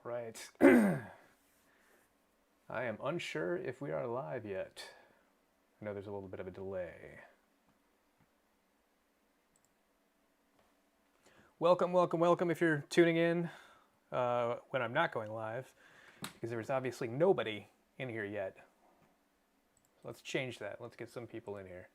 right. I am unsure if we are live yet. I know there's a little bit of a delay. Welcome, welcome, welcome if you're tuning in when I'm not going live, because there's obviously nobody in here yet. So let's change that. Let's get some people in here.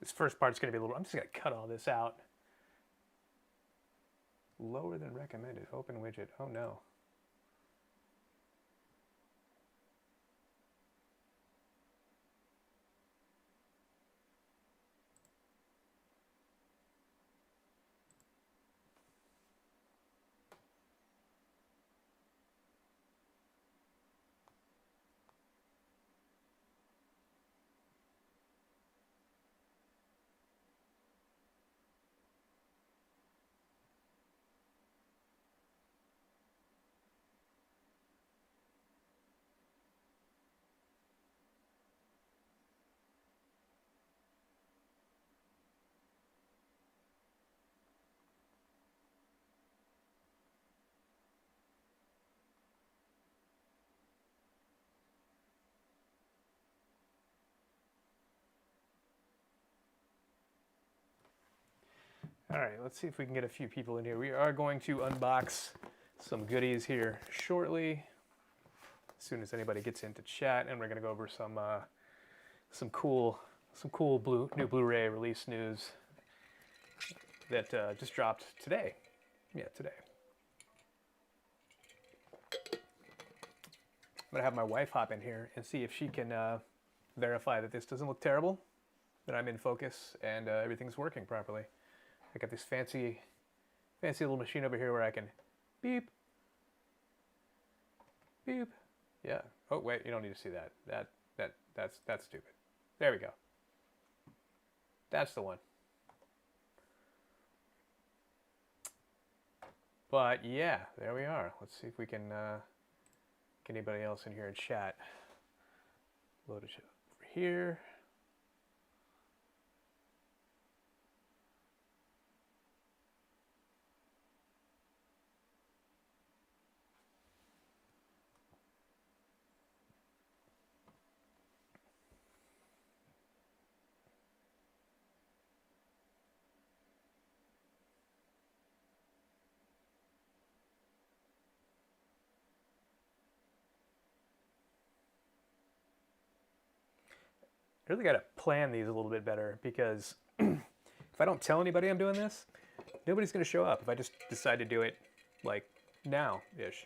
This first part's going to be a little... I'm just going to cut all this out. Lower than recommended. Open widget. Oh, no. All right, let's see if we can get a few people in here. We are going to unbox some goodies here shortly, as soon as anybody gets into chat, and we're going to go over some cool new Blu-ray release news that just dropped today. Yeah, today. I'm going to have my wife hop in here and see if she can verify that this doesn't look terrible, that I'm in focus, and everything's working properly. I got this fancy little machine over here where I can beep, beep. Yeah. Oh wait, you don't need to see that. That's stupid. There we go. That's the one. But yeah, there we are. Let's see if we can get anybody else in here in chat. Load it over here. I really got to plan these a little bit better, because if I don't tell anybody I'm doing this, nobody's going to show up if I just decide to do it like now-ish.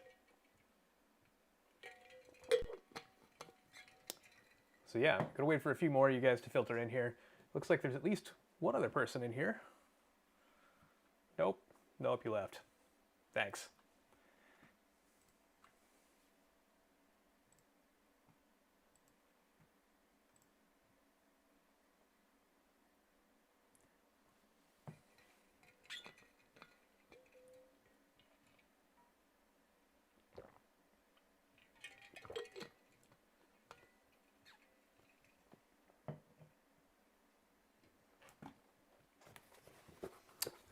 So yeah, gonna wait for a few more of you guys to filter in here. Looks like there's at least one other person in here. Nope, you left. Thanks.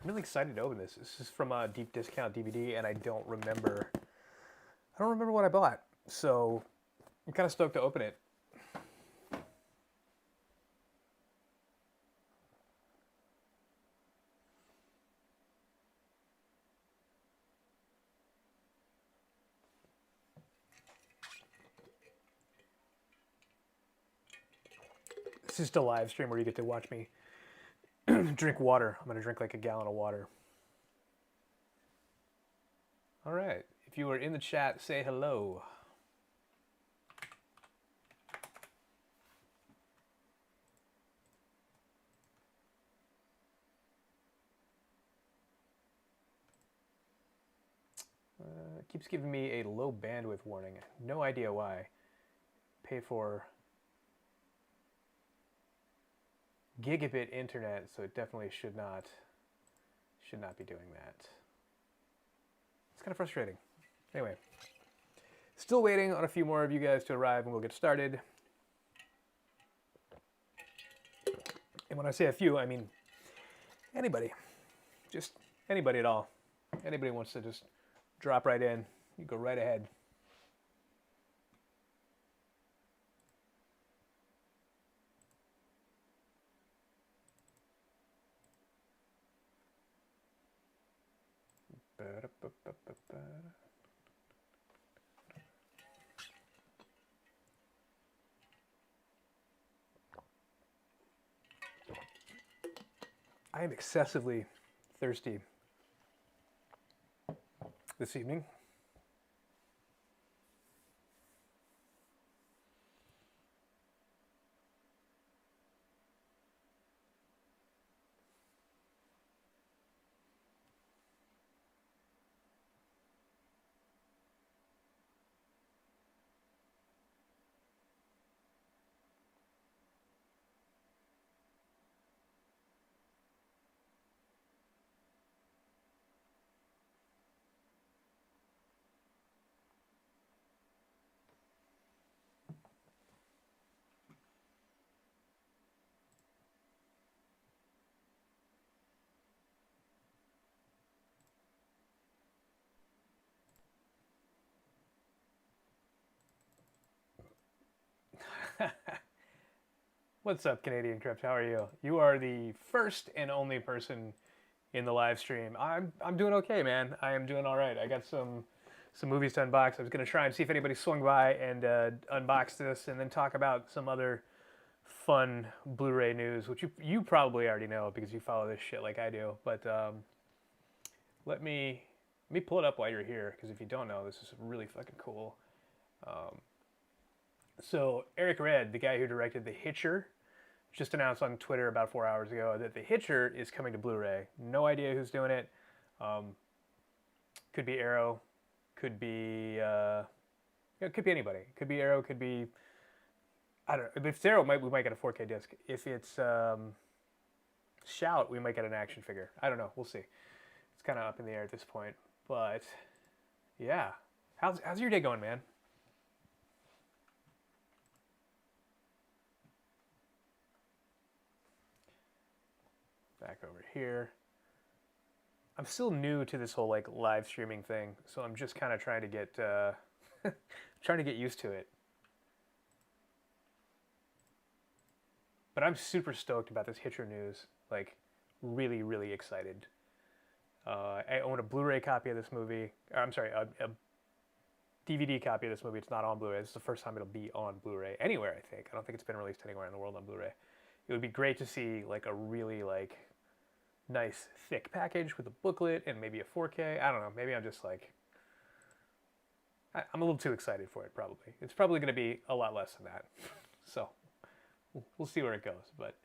I'm really excited to open this. This is from a deep discount DVD, and I don't remember what I bought. So I'm kind of stoked to open it. This is just a live stream where you get to watch me drink water. I'm going to drink like a gallon of water. All right. If you are in the chat, say hello. It keeps giving me a low bandwidth warning. No idea why. Pay for gigabit internet, so it definitely should not be doing that. It's kind of frustrating. Anyway, still waiting on a few more of you guys to arrive and we'll get started. And when I say a few, I mean anybody. Just anybody at all. Anybody wants to just drop right in, you go right ahead. I am excessively thirsty this evening. What's up, Canadian Crips? How are you? You are the first and only person in the live stream. I'm doing okay, man. I am doing all right. I got some movies to unbox. I was gonna try and see if anybody swung by and unbox this, and then talk about some other fun Blu-ray news, which you probably already know because you follow this shit like I do. But let me pull it up while you're here, because if you don't know, this is really fucking cool. So Eric Red, the guy who directed The Hitcher, just announced on Twitter about 4 hours ago that The Hitcher is coming to Blu-ray. No idea who's doing it. Could be Arrow. Could be it could be anybody. Could be Arrow. Could be, I don't know. If it's Arrow, we might get a 4K disc. If it's Shout, we might get an action figure. I don't know. We'll see. It's kind of up in the air at this point. But yeah, how's your day going, man? Back over here. I'm still new to this whole like live streaming thing, so I'm just kind of trying to get used to it. But I'm super stoked about this Hitcher news. Like, really, really excited. I own a Blu-ray copy of this movie. I'm sorry, a DVD copy of this movie. It's not on Blu-ray. This is the first time it'll be on Blu-ray anywhere, I think. I don't think it's been released anywhere in the world on Blu-ray. It would be great to see like a really like nice thick package with a booklet and maybe a 4K. I don't know. Maybe I'm just like, I'm a little too excited for it, probably. It's probably going to be a lot less than that. So we'll see where it goes. But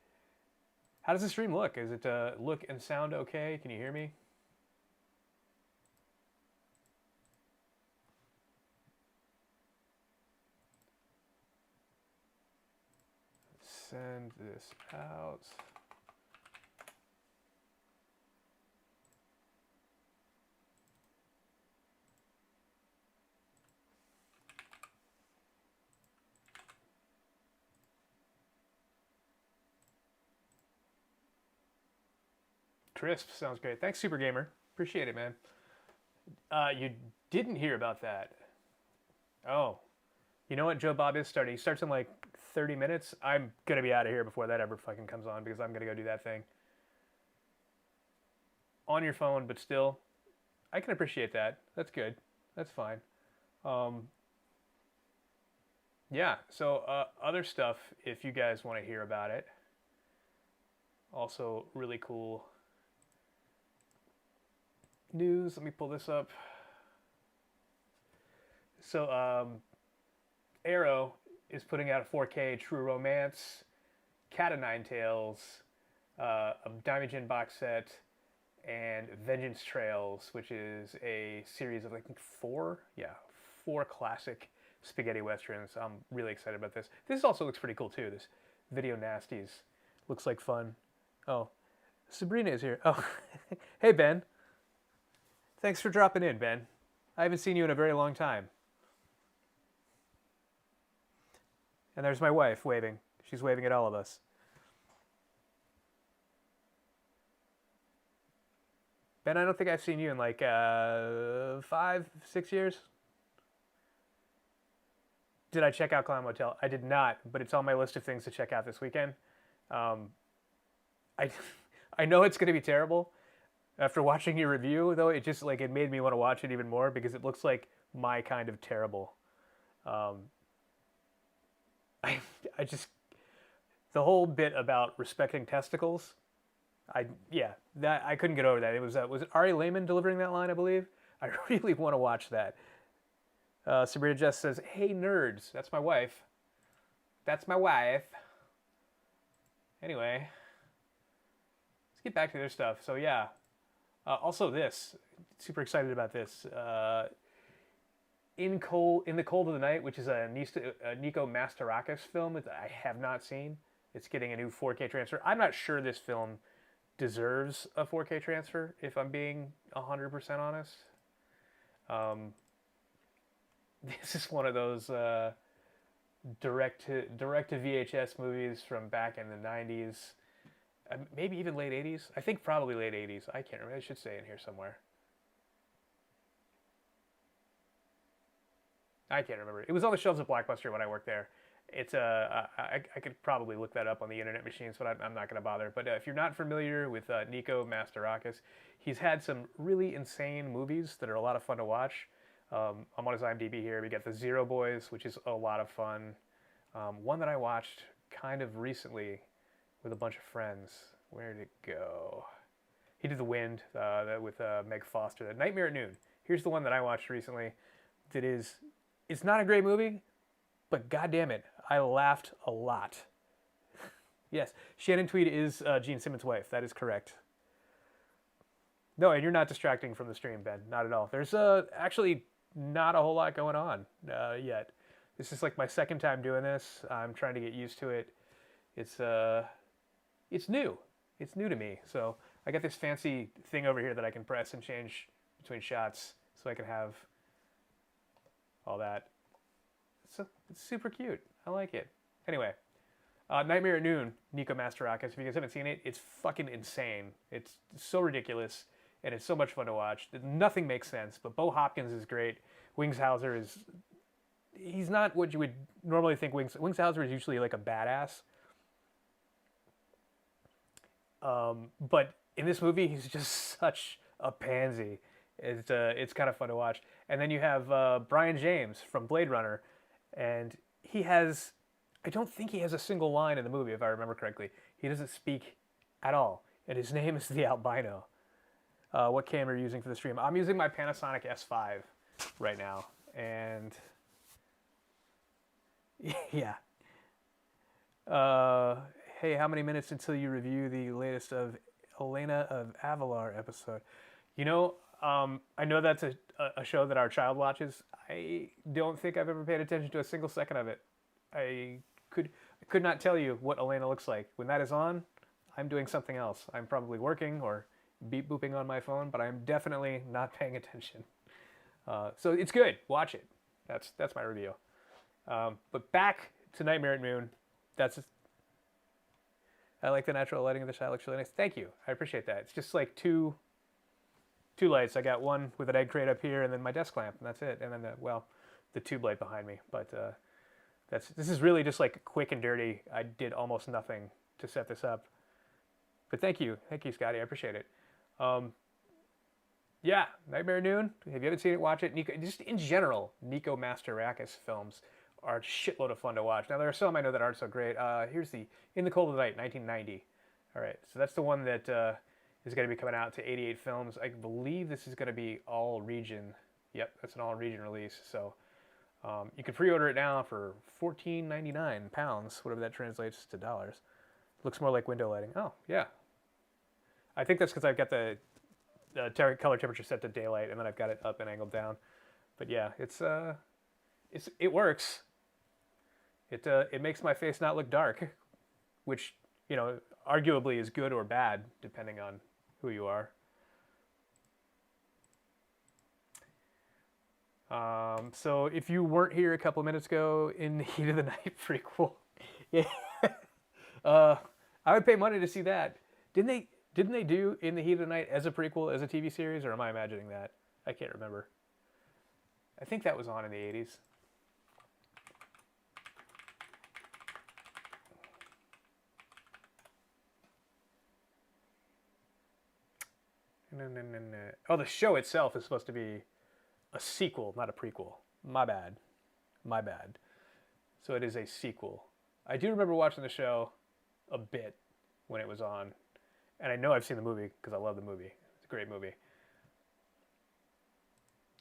how does the stream look? Is it look and sound okay? Can you hear me? Send this out. Crisp sounds great. Thanks, Super Gamer. Appreciate it, man. You didn't hear about that. Oh. You know what Joe Bob is starting? He starts in like 30 minutes. I'm going to be out of here before that ever fucking comes on because I'm going to go do that thing. On your phone, but still, I can appreciate that. That's good. That's fine. Yeah, so other stuff, if you guys want to hear about it. Also, really cool news. Let me pull this up. So, Arrow is putting out a 4K True Romance, Cat of Nine Tails, a Diamond Gin box set, and Vengeance Trails, which is a series of, I think, four classic spaghetti westerns. I'm really excited about this. This also looks pretty cool, too. This Video Nasties looks like fun. Oh, Sabrina is here. Oh, hey, Ben. Thanks for dropping in, Ben. I haven't seen you in a very long time. And there's my wife waving. She's waving at all of us. Ben, I don't think I've seen you in like 5, 6 years. Did I check out Clown Motel? I did not, but it's on my list of things to check out this weekend. I know it's going to be terrible. After watching your review, though, it just like it made me want to watch it even more because it looks like my kind of terrible. I just the whole bit about respecting testicles. I couldn't get over that. It was it Ari Lehman delivering that line, I believe. I really want to watch that. Sabrina Jess says, "Hey nerds, that's my wife. That's my wife." Anyway, let's get back to their stuff. So yeah, also this, super excited about this. In the Cold of the Night, which is a Nico Mastorakis film that I have not seen. It's getting a new 4K transfer. I'm not sure this film deserves a 4K transfer, if I'm being 100% honest. This is one of those direct to VHS movies from back in the 90s, maybe even late 80s. I think probably late 80s. I can't remember. I should say in here somewhere. I can't remember. It was on the shelves of Blockbuster when I worked there. It's I could probably look that up on the internet machines, but I'm not going to bother. But if you're not familiar with Nico Mastorakis, he's had some really insane movies that are a lot of fun to watch. I'm on his IMDb here. We got The Zero Boys, which is a lot of fun. One that I watched kind of recently with a bunch of friends. Where did it go? He did The Wind with Meg Foster. Nightmare at Noon. Here's the one that I watched recently. That is, it's not a great movie, but goddamn it, I laughed a lot. Yes, Shannon Tweed is Gene Simmons' wife. That is correct. No, and you're not distracting from the stream, Ben. Not at all. There's actually not a whole lot going on yet. This is like my second time doing this. I'm trying to get used to it. It's new. It's new to me. So I got this fancy thing over here that I can press and change between shots, so I can have all that. It's super cute. I like it. Anyway, Nightmare at Noon, Nico Mastorakis. If you guys haven't seen it, it's fucking insane. It's so ridiculous, and it's so much fun to watch. Nothing makes sense, but Bo Hopkins is great. Wings Hauser is... He's not what you would normally think Wings Hauser is usually like a badass. But in this movie, he's just such a pansy. It's kind of fun to watch. And then you have Brian James from Blade Runner, and he has... I don't think he has a single line in the movie, if I remember correctly. He doesn't speak at all, and his name is the Albino. What camera are you using for the stream? I'm using my Panasonic S5 right now, and yeah. Hey, how many minutes until you review the latest of Elena of Avalar episode? You know, I know that's a show that our child watches. I don't think I've ever paid attention to a single second of it. I could not tell you what Elena looks like. When that is on, I'm doing something else. I'm probably working or beep booping on my phone, but I'm definitely not paying attention. So it's good. Watch it. That's my review. But back to Nightmare at Noon. I like the natural lighting of the shot. Looks really nice. Thank you. I appreciate that. It's just like two lights. I got one with an egg crate up here, and then my desk lamp, and that's it. And then the tube light behind me. But this is really just like quick and dirty. I did almost nothing to set this up. But thank you, Scotty. I appreciate it. Yeah, Nightmare Noon. If you haven't seen it, watch it. Nico, just in general, Nico Mastorakis films are a shitload of fun to watch. Now there are some I know that aren't so great. Here's the In the Cold of the Night, 1990. All right, so that's the one that is going to be coming out to 88 films. I believe this is going to be all region. Yep, that's an all region release. So you can pre-order it now for £14.99, whatever that translates to dollars. Looks more like window lighting. Oh yeah, I think that's because I've got the color temperature set to daylight, and then I've got it up and angled down. But yeah, it works. It makes my face not look dark, which, you know, arguably is good or bad depending on who you are. So if you weren't here a couple of minutes ago, In the Heat of the Night prequel, yeah, I would pay money to see that. Didn't they do In the Heat of the Night as a prequel, as a TV series, or am I imagining that? I can't remember. I think that was on in the 80s. No. Oh, the show itself is supposed to be a sequel, not a prequel. My bad. So it is a sequel. I do remember watching the show a bit when it was on. And I know I've seen the movie because I love the movie. It's a great movie.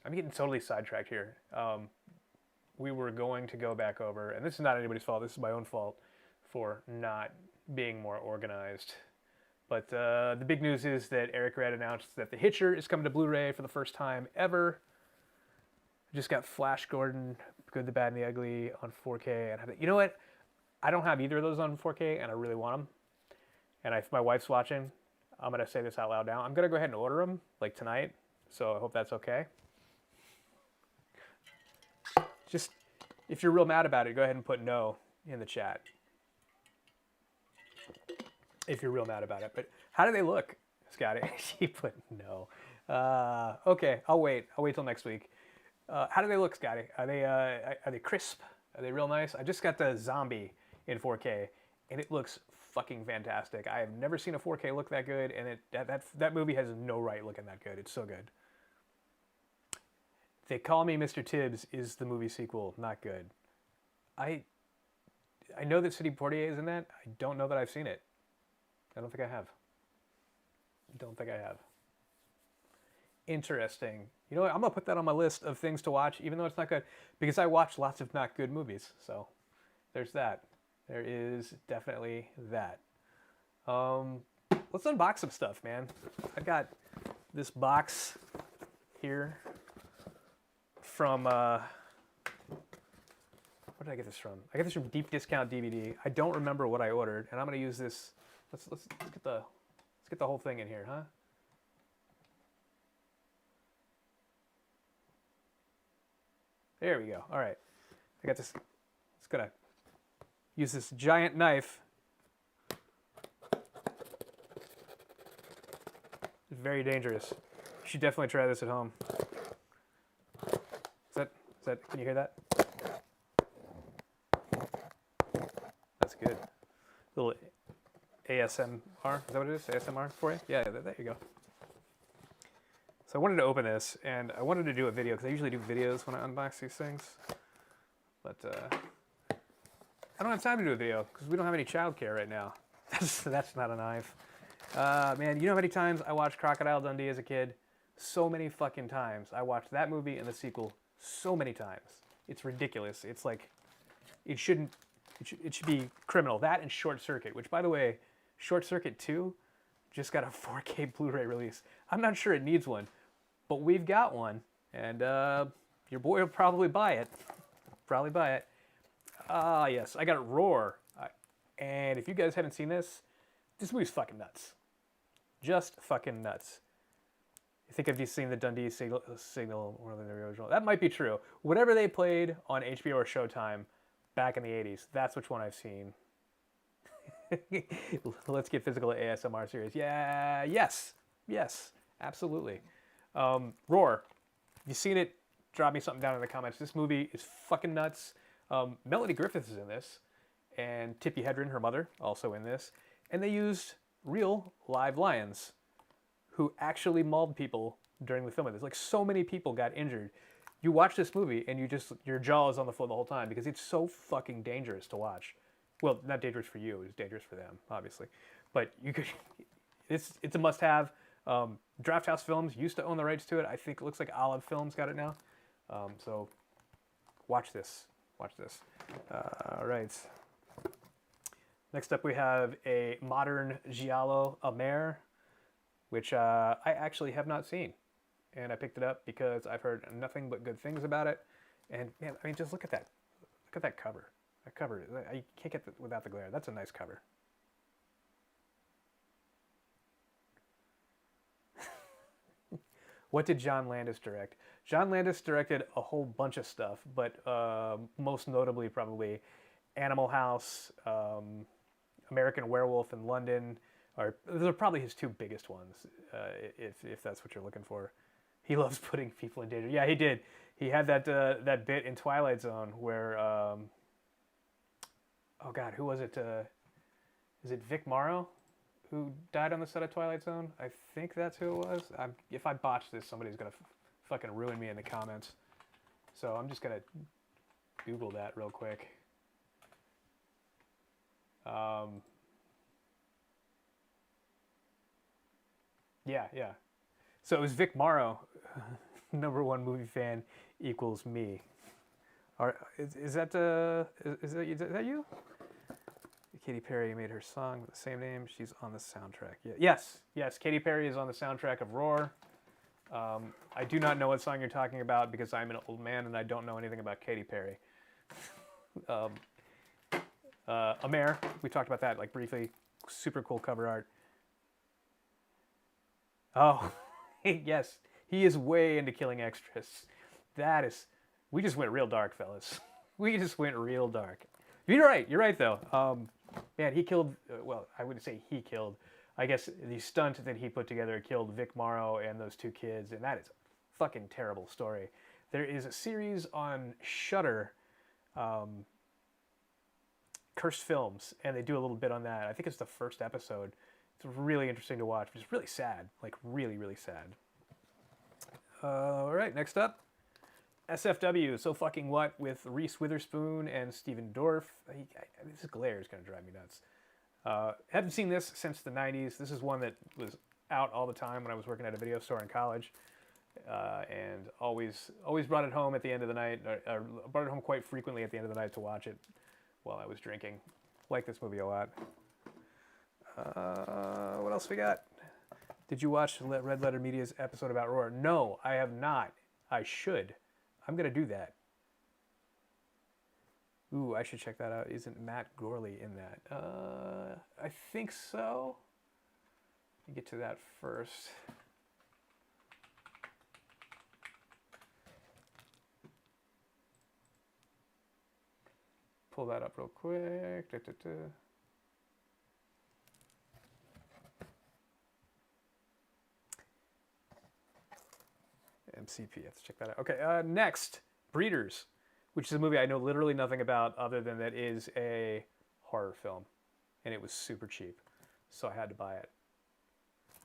I'm getting totally sidetracked here. We were going to go back over, and this is not anybody's fault. This is my own fault for not being more organized. But the big news is that Eric Red announced that The Hitcher is coming to Blu-ray for the first time ever. Just got Flash Gordon, Good, the Bad, and the Ugly on 4K. And you know what? I don't have either of those on 4K, and I really want them. And if my wife's watching, I'm going to say this out loud now. I'm going to go ahead and order them, like tonight. So I hope that's okay. Just, if you're real mad about it, go ahead and put no in the chat. If you're real mad about it. But how do they look, Scotty? She put no. Okay, I'll wait. I'll wait till next week. How do they look, Scotty? Are they crisp? Are they real nice? I just got the Zombie in 4K, and it looks fucking fantastic. I have never seen a 4K look that good, and that movie has no right looking that good. It's so good. They Call Me Mr. Tibbs is the movie sequel, not good. I know that Sidney Poitier is in that. I don't know that I've seen it. I don't think I have. Interesting. You know what? I'm going to put that on my list of things to watch, even though it's not good, because I watch lots of not good movies. So there's that. There is definitely that. Let's unbox some stuff, man. I got this box here from, where did I get this from? I got this from Deep Discount DVD. I don't remember what I ordered, and I'm going to use this. Let's get the whole thing in here, huh? There we go. All right. I got this. It's going to use this giant knife. It's very dangerous. You should definitely try this at home. Can you hear that? That's good. Little ASMR. Is that what it is? ASMR for you? Yeah, there you go. So I wanted to open this, and I wanted to do a video, because I usually do videos when I unbox these things. But I don't have time to do a video, because we don't have any childcare right now. That's not a knife. Man, you know how many times I watched Crocodile Dundee as a kid? So many fucking times. I watched that movie and the sequel so many times. It's ridiculous. It's like, it should be criminal. That and Short Circuit, which, by the way, Short Circuit 2 just got a 4K Blu-ray release. I'm not sure it needs one, but we've got one, and your boy will probably buy it. Yes, I got Roar. And if you guys haven't seen this movie's fucking nuts. Just fucking nuts. I think I've just seen the Dundee signal more than the original. That might be true. Whatever they played on HBO or Showtime back in the 80s, that's which one I've seen. Let's get physical ASMR series. Yeah, yes, absolutely. Roar, you seen it? Drop me something down in the comments. This movie is fucking nuts. Melody Griffith is in this, and Tippi Hedren, her mother, also in this. And they used real live lions who actually mauled people during the film of this. Like, so many people got injured. You watch this movie and your jaw is on the floor the whole time because it's so fucking dangerous to watch. Well, not dangerous for you, it's dangerous for them, obviously. But you could, it's a must-have. Draft House Films used to own the rights to it. I think it looks like Olive Films got it now. So watch this. Watch this. All right. Next up we have a modern giallo, Amer, which I actually have not seen. And I picked it up because I've heard nothing but good things about it. And man, I mean, just look at that. Look at that cover. That cover, I can't get without the glare. That's a nice cover. What did John Landis direct? John Landis directed a whole bunch of stuff, but most notably probably Animal House, American Werewolf in London, or those are probably his two biggest ones, if that's what you're looking for. He loves putting people in danger. Yeah, he did. He had that bit in Twilight Zone where, oh God, who was it? Is it Vic Morrow who died on the set of Twilight Zone? I think that's who it was. If I botch this, somebody's gonna fucking ruin me in the comments. So I'm just gonna Google that real quick. Yeah. So it was Vic Morrow, #1 movie fan equals me. Is that you? Katy Perry made her song with the same name. She's on the soundtrack. Yeah. Yes. Katy Perry is on the soundtrack of Roar. I do not know what song you're talking about because I'm an old man and I don't know anything about Katy Perry. Amer, we talked about that like briefly. Super cool cover art. Oh, yes, he is way into killing extras. We just went real dark, fellas. We just went real dark. You're right though. Man, he killed, well, I wouldn't say he killed. I guess the stunt that he put together killed Vic Morrow and those two kids, and that is a fucking terrible story. There is a series on Shudder, Cursed Films, and they do a little bit on that. I think it's the first episode. It's really interesting to watch, but it's really sad. Like, really, really sad. All right, next up. SFW, So Fucking What, with Reese Witherspoon and Stephen Dorff. This glare is going to drive me nuts. Haven't seen this since the 90s. This is one that was out all the time when I was working at a video store in college. And always brought it home at the end of the night, or brought it home quite frequently at the end of the night to watch it while I was drinking. Like this movie a lot. What else we got? Did you watch Red Letter Media's episode about Roar? No, I have not. I should. I'm going to do that. Ooh, I should check that out. Isn't Matt Gorley in that? I think so. Let me get to that first. Pull that up real quick. MCP, let's check that out. Okay, next, Breeders, which is a movie I know literally nothing about other than that is a horror film, and it was super cheap, so I had to buy it.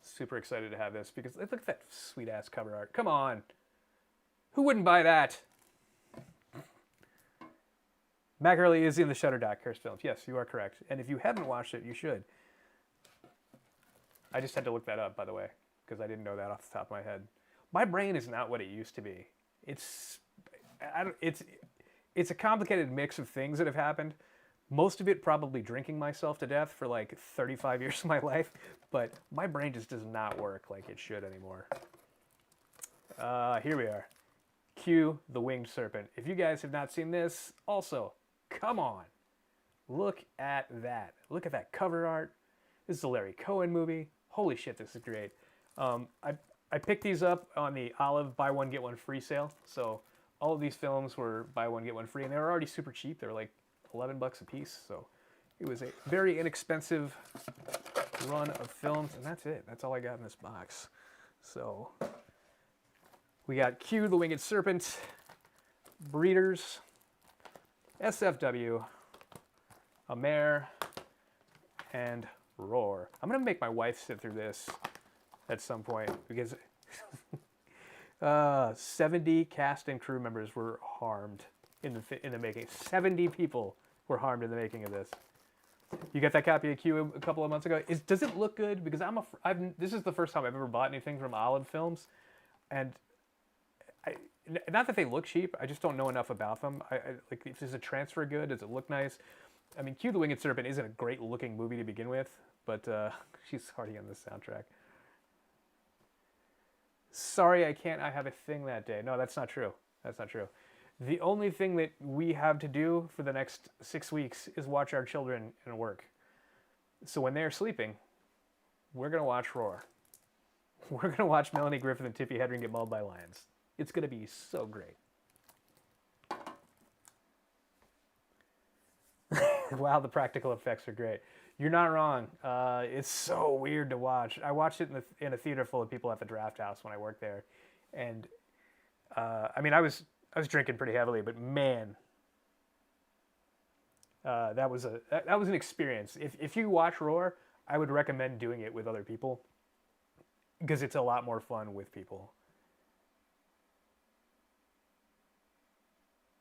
Super excited to have this because look at that sweet ass cover art. Come on, who wouldn't buy that? Matt Gurley is in the Shudder doc, Cursed Films. Yes, you are correct, and if you haven't watched it, you should. I just had to look that up, by the way, because I didn't know that off the top of my head. My brain is not what it used to be. It's a complicated mix of things that have happened. Most of it probably drinking myself to death for like 35 years of my life, but my brain just does not work like it should anymore. Here we are. Cue the Winged Serpent. If you guys have not seen this, also, come on. Look at that. Look at that cover art. This is a Larry Cohen movie. Holy shit, this is great. I picked these up on the Olive buy one get one free sale. So all of these films were buy one get one free, and they were already super cheap. They were like $11 a piece. So It was a very inexpensive run of films, and that's it. That's all I got in this box. So we got Q, the Winged Serpent, Breeders, SFW, A Mare, and Roar. I'm going to make my wife sit through this at some point because 70 cast and crew members were harmed in the making. 70 people were harmed in the making of this. You got that copy of Q a couple of months ago. Does it look good? Because this is the first time I've ever bought anything from Olive Films, and not that they look cheap. I just don't know enough about them. Like, is a transfer good? Does it look nice? I mean, Q the Winged Serpent isn't a great looking movie to begin with, but she's already on the soundtrack. Sorry, I can't. I have a thing that day. No, that's not true. That's not true. The only thing that we have to do for the next 6 weeks is watch our children and work. So when they're sleeping, we're going to watch Roar. We're going to watch Melanie Griffith and Tippi Hedren get mauled by lions. It's going to be so great. Wow, the practical effects are great. You're not wrong. It's so weird to watch. I watched it in a theater full of people at the Draft House when I worked there. And, I mean, I was drinking pretty heavily, but man, that was an experience. If you watch Roar, I would recommend doing it with other people because it's a lot more fun with people.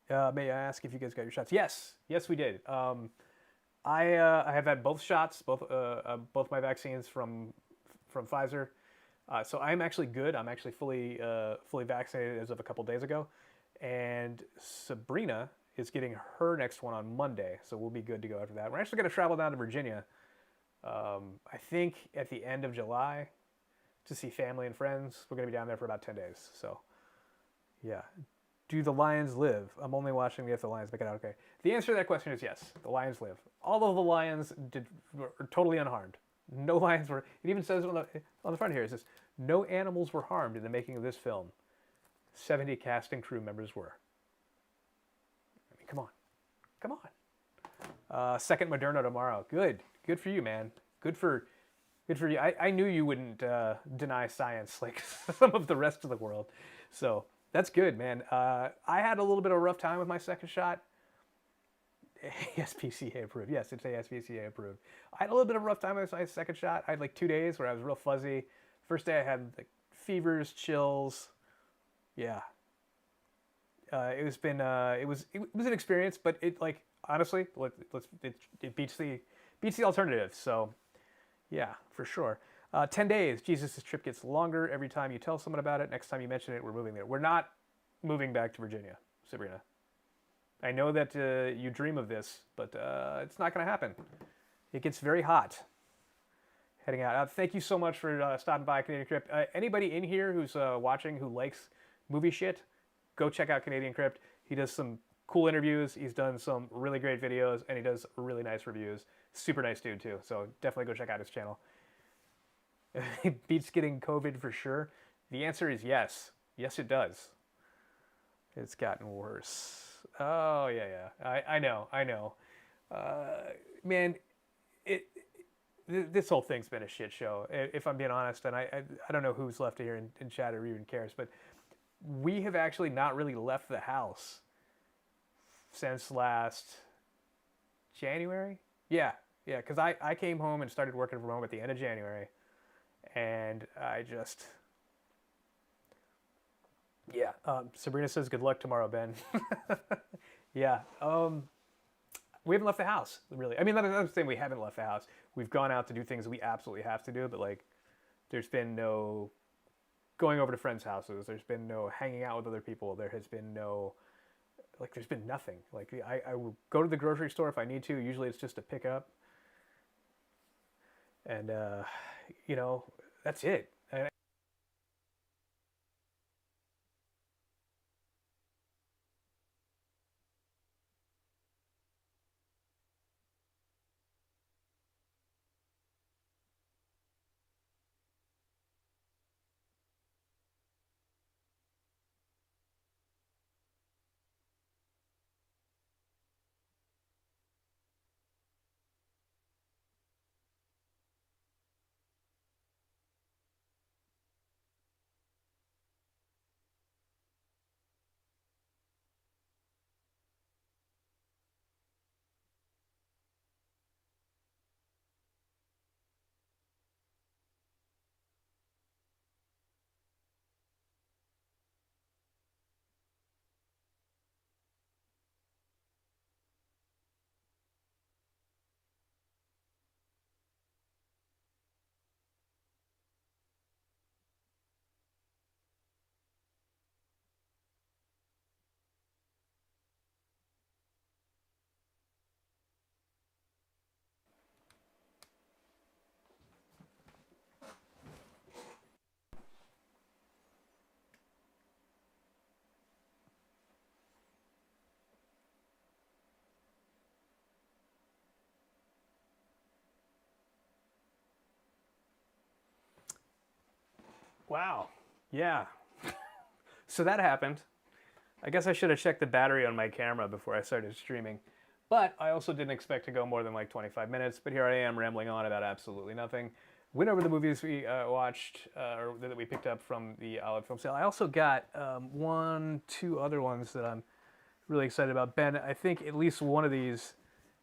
May I ask if you guys got your shots? Yes, we did. I have had both shots, both my vaccines from Pfizer. So I'm actually good. I'm actually fully vaccinated as of a couple days ago. And Sabrina is getting her next one on Monday, so we'll be good to go after that. We're actually going to travel down to Virginia, I think at the end of July, to see family and friends. We're going to be down there for about 10 days, so yeah. Do the lions live? I'm only watching if the lions make it out okay. The answer to that question is yes, the lions live. All of the lions were totally unharmed. No lions were, it even says on the front here, it says, no animals were harmed in the making of this film. 70 cast and crew members were. I mean, come on. Second Moderna tomorrow. Good for you, man. Good for you. I knew you wouldn't deny science like some of the rest of the world. So that's good, man. I had a little bit of a rough time with my second shot. ASPCA approved. Yes, it's ASPCA approved. I had a little bit of a rough time with my second shot. I had like 2 days where I was real fuzzy. First day I had like fevers, chills. Yeah. It was an experience, but it, like, honestly, it beats the alternative. So yeah, for sure. 10 days. Jesus' trip gets longer every time you tell someone about it. Next time you mention it, we're moving there. We're not moving back to Virginia, Sabrina. I know that you dream of this, but it's not going to happen. It gets very hot heading out. Thank you so much for stopping by Canadian Crypt. Anybody in here who's watching who likes movie shit, go check out Canadian Crypt. He does some cool interviews. He's done some really great videos, and he does really nice reviews. Super nice dude, too. So definitely go check out his channel. It beats getting COVID for sure. The answer is yes. Yes, it does. It's gotten worse. Oh, yeah. I know. Man, this whole thing's been a shit show, if I'm being honest. And I don't know who's left here in chat or even cares, but we have actually not really left the house since last January. Yeah, because I came home and started working from home at the end of January, and I just... Yeah, Sabrina says good luck tomorrow, Ben. Yeah, we haven't left the house, really. I mean, I'm saying we haven't left the house. We've gone out to do things we absolutely have to do, but, like, there's been no going over to friends' houses. There's been no hanging out with other people. There has been no, like, there's been nothing. Like, I will go to the grocery store if I need to. Usually it's just to pick up. And, you know, that's it. Wow. Yeah. So that happened. I guess I should have checked the battery on my camera before I started streaming. But I also didn't expect to go more than like 25 minutes. But here I am rambling on about absolutely nothing. Went over the movies we watched, or that we picked up from the Olive Film Sale. I also got two other ones that I'm really excited about. Ben, I think at least one of these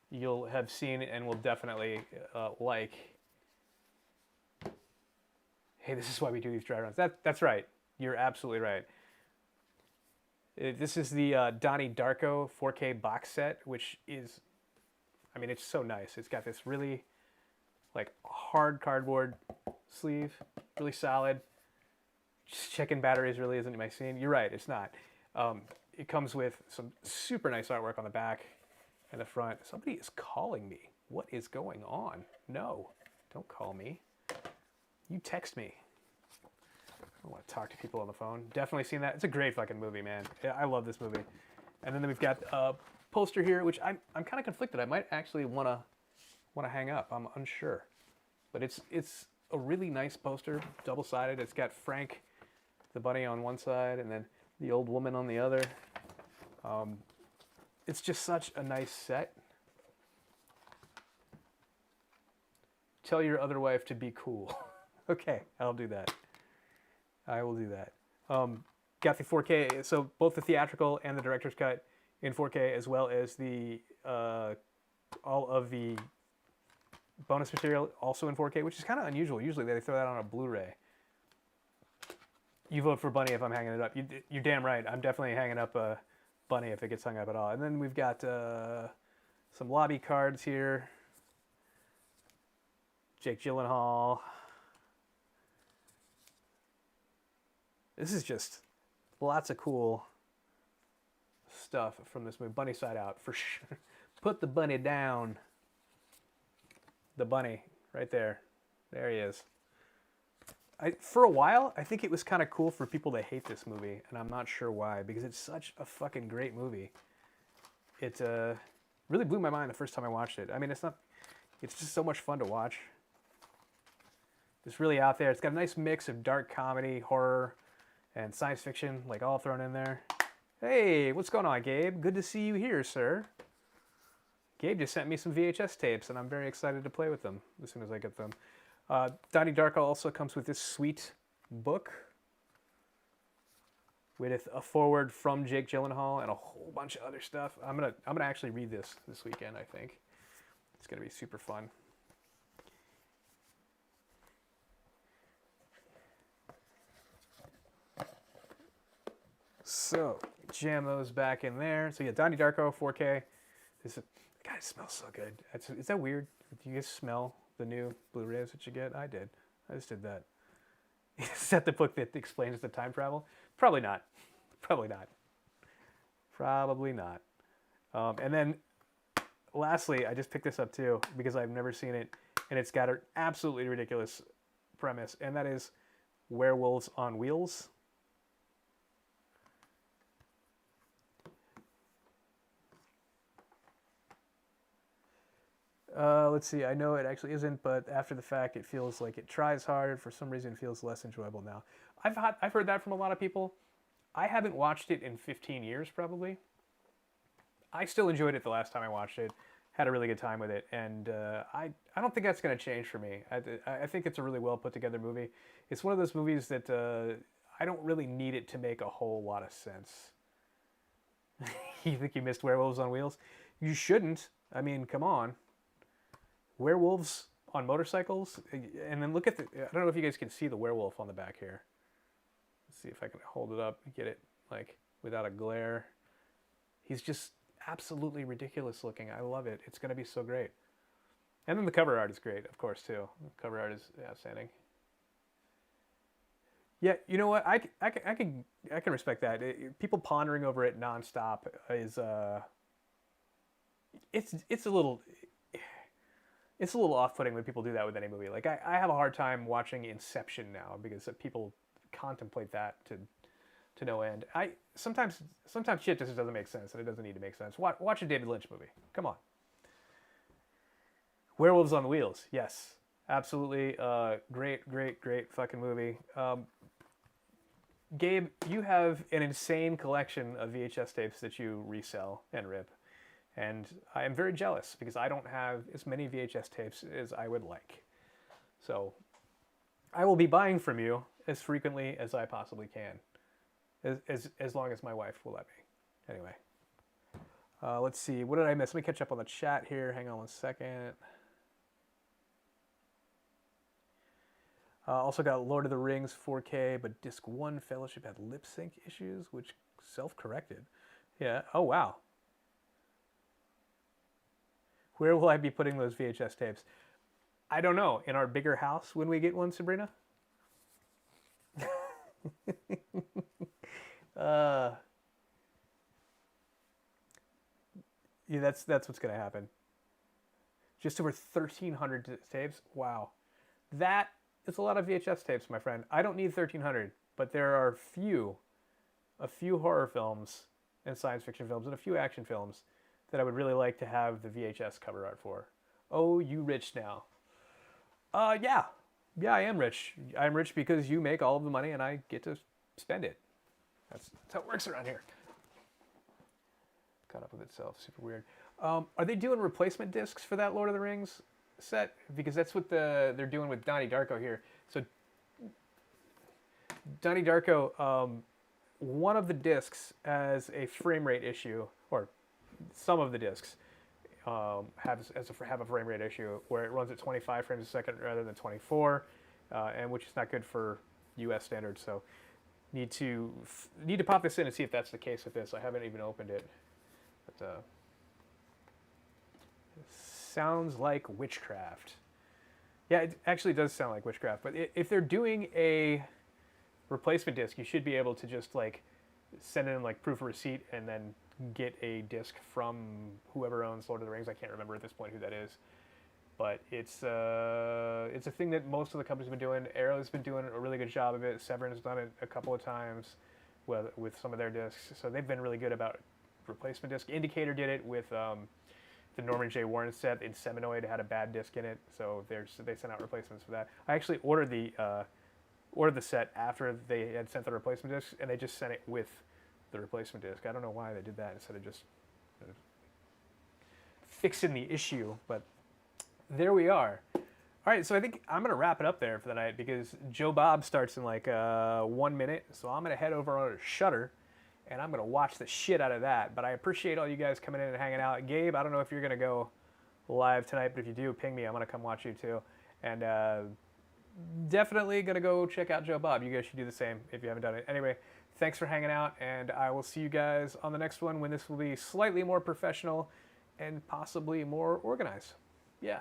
you'll have seen and will definitely like. Hey, this is why we do these dry runs. That's right. You're absolutely right. This is the Donnie Darko 4K box set, which is, I mean, it's so nice. It's got this really, like, hard cardboard sleeve, really solid. Just checking batteries really isn't my scene. You're right, it's not. It comes with some super nice artwork on the back and the front. Somebody is calling me. What is going on? No, don't call me. You text me. I want to talk to people on the phone. Definitely seen that. It's a great fucking movie, man. I love this movie. And then we've got a poster here, which I'm kind of conflicted. I might actually want to hang up. I'm unsure, but it's a really nice poster, double-sided. It's got Frank, the bunny, on one side, and then the old woman on the other. It's just such a nice set. Tell your other wife to be cool. Okay, I'll do that. I will do that. Got the 4K, so both the theatrical and the director's cut in 4K, as well as the all of the bonus material also in 4K, which is kind of unusual. Usually they throw that on a Blu-ray. You vote for Bunny if I'm hanging it up. You're damn right. I'm definitely hanging up Bunny if it gets hung up at all. And then we've got some lobby cards here. Jake Gyllenhaal. This is just lots of cool stuff from this movie. Bunny Side Out, for sure. Put the bunny down. The bunny, right there. There he is. For a while, I think it was kind of cool for people to hate this movie, and I'm not sure why, because it's such a fucking great movie. It really blew my mind the first time I watched it. I mean, it's just so much fun to watch. It's really out there. It's got a nice mix of dark comedy, horror, and science fiction, like all thrown in there. Hey, what's going on, Gabe? Good to see you here, sir. Gabe just sent me some VHS tapes, and I'm very excited to play with them as soon as I get them. Donnie Darko also comes with this sweet book with a foreword from Jake Gyllenhaal and a whole bunch of other stuff. I'm gonna actually read this weekend. I think it's gonna be super fun. So jam those back in there. So yeah, Donnie Darko 4K. God, it smells so good. Is that weird? Do you guys smell the new Blu-rays that you get? I did. I just did that. Is that the book that explains the time travel? Probably not. Probably not. Probably not. And then lastly, I just picked this up too because I've never seen it, and it's got an absolutely ridiculous premise, and that is Werewolves on Wheels. Let's see. I know it actually isn't, but after the fact, it feels like it tries hard. For some reason, it feels less enjoyable now. I've heard that from a lot of people. I haven't watched it in 15 years, probably. I still enjoyed it the last time I watched it. Had a really good time with it, and I don't think that's going to change for me. I think it's a really well put together movie. It's one of those movies that I don't really need it to make a whole lot of sense. You think you missed Werewolves on Wheels? You shouldn't. I mean, come on. Werewolves on motorcycles, and then look at I don't know if you guys can see the werewolf on the back here. Let's see if I can hold it up and get it like without a glare. He's just absolutely ridiculous looking. I love it. It's going to be so great. And then the cover art is great, of course, too. The cover art is outstanding. Yeah, you know what? I can respect that. People pondering over it nonstop is it's a little off-putting when people do that with any movie. Like I have a hard time watching Inception now because people contemplate that to no end. Sometimes shit just doesn't make sense, and it doesn't need to make sense. Watch a David Lynch movie. Come on. Werewolves on Wheels. Yes, absolutely. Great fucking movie. Gabe, you have an insane collection of VHS tapes that you resell and rip. And I am very jealous because I don't have as many VHS tapes as I would like. So I will be buying from you as frequently as I possibly can, as long as my wife will let me. Anyway, let's see. What did I miss? Let me catch up on the chat here. Hang on one second. Also got Lord of the Rings 4K, but Disc 1 Fellowship had lip sync issues, which self-corrected. Yeah. Oh, wow. Where will I be putting those VHS tapes? I don't know. In our bigger house when we get one, Sabrina? Yeah, that's what's going to happen. Just over 1,300 tapes? Wow. That is a lot of VHS tapes, my friend. I don't need 1,300, but there are a few horror films and science fiction films and a few action films that I would really like to have the VHS cover art for. Oh, you rich now. Yeah. Yeah, I am rich. I'm rich because you make all of the money and I get to spend it. That's how it works around here. Caught up with itself. Super weird. Are they doing replacement discs for that Lord of the Rings set? Because that's what they're doing with Donnie Darko here. So Donnie Darko, one of the discs has a frame rate issue, or some of the discs have a frame rate issue where it runs at 25 frames a second rather than 24, and which is not good for U.S. standards. So need to pop this in and see if that's the case with this. I haven't even opened it, but sounds like witchcraft. Yeah, it actually does sound like witchcraft. But if they're doing a replacement disc, you should be able to just like send in like proof of receipt and then get a disc from whoever owns Lord of the Rings. I can't remember at this point who that is, but it's a thing that most of the companies have been doing. Arrow's been doing a really good job of it. Severn's done it a couple of times with some of their discs, so they've been really good about replacement disc. Indicator did it with the Norman J. Warren set in Seminoid. Had a bad disc in it, so they sent out replacements for that. I actually ordered the set after they had sent the replacement disc, and they just sent it with the replacement disc. I don't know why they did that instead of just fixing the issue, but there we are. All right, so I think I'm going to wrap it up there for the night because Joe Bob starts in like 1 minute, so I'm going to head over on Shudder, and I'm going to watch the shit out of that. But I appreciate all you guys coming in and hanging out. Gabe, I don't know if you're going to go live tonight, but if you do, ping me. I'm going to come watch you too. And definitely going to go check out Joe Bob. You guys should do the same if you haven't done it. Anyway, thanks for hanging out, and I will see you guys on the next one when this will be slightly more professional and possibly more organized. Yeah.